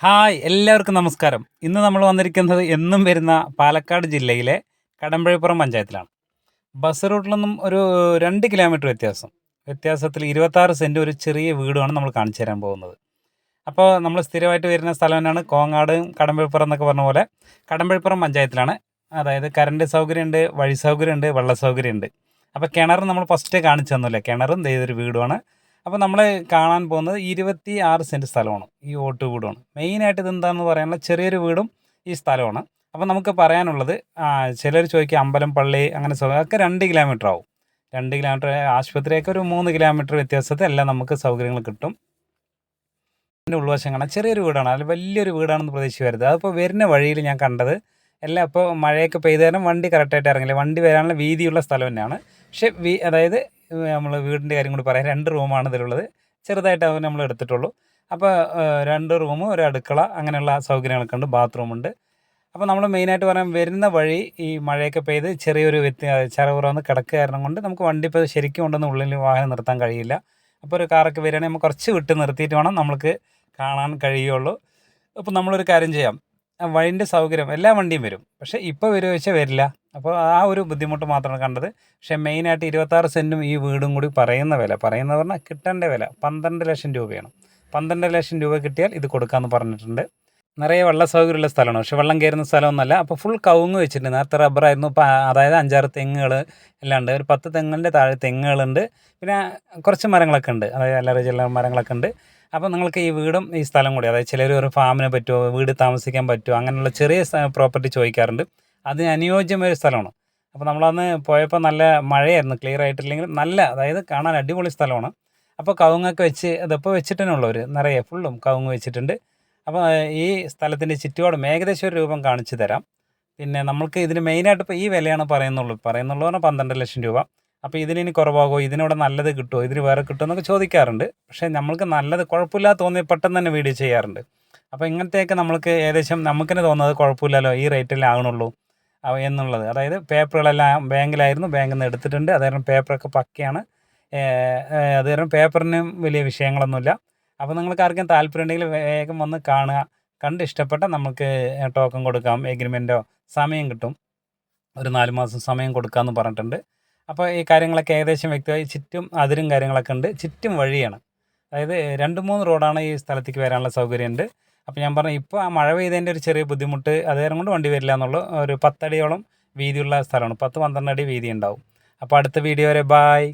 Hi എല്ലാവർക്കും നമസ്കാരം. ഇന്ന് നമ്മൾ വന്നിരിക്കുന്നത് എന്നും വരുന്ന പാലക്കാട് ജില്ലയിലെ കടമ്പഴിപ്പുറം പഞ്ചായത്തിലാണ്. ബസ് റൂട്ടിൽ നിന്നും ഒരു 2 കിലോമീറ്റർ വ്യത്യാസത്തിൽ 26 സെൻറ്റ് ഒരു ചെറിയ വീടുമാണ് നമ്മൾ കാണിച്ചു തരാൻ പോകുന്നത്. അപ്പോൾ നമ്മൾ സ്ഥിരമായിട്ട് വരുന്ന സ്ഥലം തന്നെയാണ് കോങ്ങാട് കടമ്പഴിപ്പുറം എന്നൊക്കെ പറഞ്ഞ പോലെ കടമ്പഴിപ്പുറം പഞ്ചായത്തിലാണ്. അതായത് കറണ്ട് സൗകര്യമുണ്ട്, വഴി സൗകര്യമുണ്ട്, വെള്ള സൗകര്യമുണ്ട്. അപ്പോൾ കിണർ നമ്മൾ ഫസ്റ്റ് കാണിച്ചു തന്നില്ലേ, കിണറും ഇതൊരു വീടുമാണ്. അപ്പോൾ നമ്മൾ കാണാൻ പോകുന്നത് 26 സെൻറ്റ് സ്ഥലമാണ്, ഈ ഓട്ട് വീടുമാണ്. മെയിനായിട്ട് ഇതെന്താണെന്ന് പറയാനുള്ള ചെറിയൊരു വീടും ഈ സ്ഥലമാണ്. അപ്പോൾ നമുക്ക് പറയാനുള്ളത്, ചിലർ ചോദിക്കുക അമ്പലം പള്ളി അങ്ങനെ ഒക്കെ 2 കിലോമീറ്റർ ആവും. 2 കിലോമീറ്റർ, ആശുപത്രിയൊക്കെ ഒരു 3 കിലോമീറ്റർ വ്യത്യാസത്തിൽ എല്ലാം നമുക്ക് സൗകര്യങ്ങൾ കിട്ടും. ഇതിൻ്റെ ഉൾവശം കാണാൻ ചെറിയൊരു വീടാണ്, അതിൽ വലിയൊരു വീടാണെന്ന് പ്രതീക്ഷിച്ച് അതിപ്പോൾ വരുന്ന വഴിയിൽ ഞാൻ കണ്ടത് എല്ലാം ഇപ്പോൾ മഴയൊക്കെ പെയ്ത് കാരണം വണ്ടി കറക്റ്റായിട്ട് ഇറങ്ങില്ല. വണ്ടി വരാനുള്ള വീതിയുള്ള സ്ഥലം തന്നെയാണ്. പക്ഷേ അതായത് നമ്മൾ വീടിൻ്റെ കാര്യം കൂടി പറയാം. 2 റൂമാണ് ഇതിലുള്ളത്. ചെറുതായിട്ട് അത് നമ്മൾ എടുത്തിട്ടുള്ളൂ. അപ്പോൾ 2 റൂമും ഒരു അടുക്കള അങ്ങനെയുള്ള സൗകര്യങ്ങളൊക്കെ ഉണ്ട്, ബാത്റൂമുണ്ട്. അപ്പോൾ നമ്മൾ മെയിനായിട്ട് പറയാൻ വരുന്ന വഴി ഈ മഴയൊക്കെ പെയ്ത് ചെറിയൊരു ചറപുറന്ന് കിടക്കുക കാരണം കൊണ്ട് നമുക്ക് വണ്ടി ഇപ്പോൾ ശരിക്കും കൊണ്ടൊന്നും ഉള്ളിൽ വാഹനം നിർത്താൻ കഴിയില്ല. അപ്പോൾ ഒരു കാറൊക്കെ വരികയാണെങ്കിൽ നമുക്ക് കുറച്ച് വിട്ട് നിർത്തിയിട്ട് വേണം നമ്മൾക്ക് കാണാൻ കഴിയുള്ളൂ. അപ്പോൾ നമ്മളൊരു കാര്യം ചെയ്യാം, വഴിൻ്റെ സൗകര്യം എല്ലാ വണ്ടിയും വരും, പക്ഷേ ഇപ്പോൾ വരുമോ വെച്ചാൽ വരില്ല. അപ്പോൾ ആ ഒരു ബുദ്ധിമുട്ട് മാത്രമാണ് കണ്ടത്. പക്ഷേ മെയിനായിട്ട് 26 സെൻറ്റും ഈ വീടും കൂടി പറയുന്നത് പറഞ്ഞാൽ കിട്ടേണ്ട വില 12 ലക്ഷം രൂപയാണ്. 12 ലക്ഷം രൂപ കിട്ടിയാൽ ഇത് കൊടുക്കാമെന്ന് പറഞ്ഞിട്ടുണ്ട്. നിറയെ വെള്ള സൗകര്യമുള്ള സ്ഥലമാണ്, പക്ഷേ വെള്ളം കയറുന്ന സ്ഥലമൊന്നുമല്ല. അപ്പോൾ ഫുൾ കവുങ്ങ് വെച്ചിട്ടുണ്ട്. നേരത്തെ റബ്ബറായിരുന്നു, ഇപ്പോൾ അതായത് 5-6 തെങ്ങുകൾ എല്ലാം ഉണ്ട്. ഒരു 10 തെങ്ങിൻ്റെ താഴെ തെങ്ങുകളുണ്ട്. പിന്നെ കുറച്ച് മരങ്ങളൊക്കെ ഉണ്ട്, അതായത് അല്ലറ ചില്ലറ മരങ്ങളൊക്കെ ഉണ്ട്. അപ്പോൾ നിങ്ങൾക്ക് ഈ വീടും ഈ സ്ഥലം കൂടി, അതായത് ചിലർ ഒരു ഫാമിന് പറ്റുമോ, വീട് താമസിക്കാൻ പറ്റുമോ, അങ്ങനെയുള്ള ചെറിയ പ്രോപ്പർട്ടി ചോദിക്കാറുണ്ട്. അതിന് അനുയോജ്യമായ സ്ഥലമാണ്. അപ്പോൾ നമ്മളന്ന് പോയപ്പോൾ നല്ല മഴയായിരുന്നു, ക്ലിയർ ആയിട്ടില്ലെങ്കിലും നല്ല, അതായത് കാണാൻ അടിപൊളി സ്ഥലമാണ്. അപ്പോൾ കവുങ്ങൊക്കെ വെച്ച് അതിപ്പോൾ വെച്ചിട്ട് തന്നെ ഉള്ളവർ നിറയെ ഫുള്ളും കവുങ്ങ് വെച്ചിട്ടുണ്ട്. അപ്പോൾ ഈ സ്ഥലത്തിൻ്റെ ചുറ്റുപാടും ഏകദേശം ഒരു രൂപം കാണിച്ചു തരാം. പിന്നെ നമ്മൾക്ക് ഇതിന് മെയിനായിട്ട് ഇപ്പോൾ ഈ വിലയാണ് പറയുന്നുള്ളൂ പറഞ്ഞാൽ 12 ലക്ഷം രൂപ. അപ്പോൾ ഇതിനി കുറവാകുമോ, ഇതിനോട് നല്ലത് കിട്ടുമോ, ഇതിന് വേറെ കിട്ടുമോ എന്നൊക്കെ ചോദിക്കാറുണ്ട്. പക്ഷേ നമ്മൾക്ക് നല്ലത് കുഴപ്പമില്ലാതെ തോന്നി പെട്ടെന്ന് തന്നെ വീഡിയോ ചെയ്യാറുണ്ട്. അപ്പോൾ ഇങ്ങനത്തെയൊക്കെ നമ്മൾക്ക് ഏകദേശം നമുക്ക് തന്നെ തോന്നുന്നത് കുഴപ്പമില്ലല്ലോ, ഈ റേറ്റല്ലേ ആകണുള്ളൂ എന്നുള്ളത്. അതായത് പേപ്പറുകളെല്ലാം ബാങ്കിൽ നിന്ന് എടുത്തിട്ടുണ്ട്. അത് കാരണം പേപ്പറൊക്കെ പക്കയാണ്. അത് കാരണം പേപ്പറിനും വലിയ വിഷയങ്ങളൊന്നുമില്ല. അപ്പോൾ നിങ്ങൾക്ക് ആർക്കും താല്പര്യം ഉണ്ടെങ്കിൽ വേഗം വന്ന് കാണുക. കണ്ട് ഇഷ്ടപ്പെട്ട നമുക്ക് ടോക്കൺ കൊടുക്കാം, എഗ്രിമെൻറ്റോ സമയം കിട്ടും, ഒരു 4 മാസം സമയം കൊടുക്കാമെന്ന് പറഞ്ഞിട്ടുണ്ട്. അപ്പോൾ ഈ കാര്യങ്ങളൊക്കെ ഏകദേശം വ്യക്തമായി. ചുറ്റും അതിരും കാര്യങ്ങളൊക്കെ ഉണ്ട്, ചുറ്റും വഴിയാണ്. അതായത് 2-3 റോഡാണ് ഈ സ്ഥലത്തേക്ക് വരാനുള്ള സൗകര്യമുണ്ട്. അപ്പോൾ ഞാൻ പറഞ്ഞു ഇപ്പോൾ ആ മഴ പെയ്തതിൻ്റെ ഒരു ചെറിയ ബുദ്ധിമുട്ട്, അത് കാരണം കൊണ്ട് വണ്ടി വരില്ല എന്നുള്ളൂ. ഒരു 10 അടിയോളം വീതിയുള്ള സ്ഥലമാണ്, 10-12 അടി വീതി ഉണ്ടാവും. അപ്പോൾ അടുത്ത വീഡിയോ വരെ ബായ്.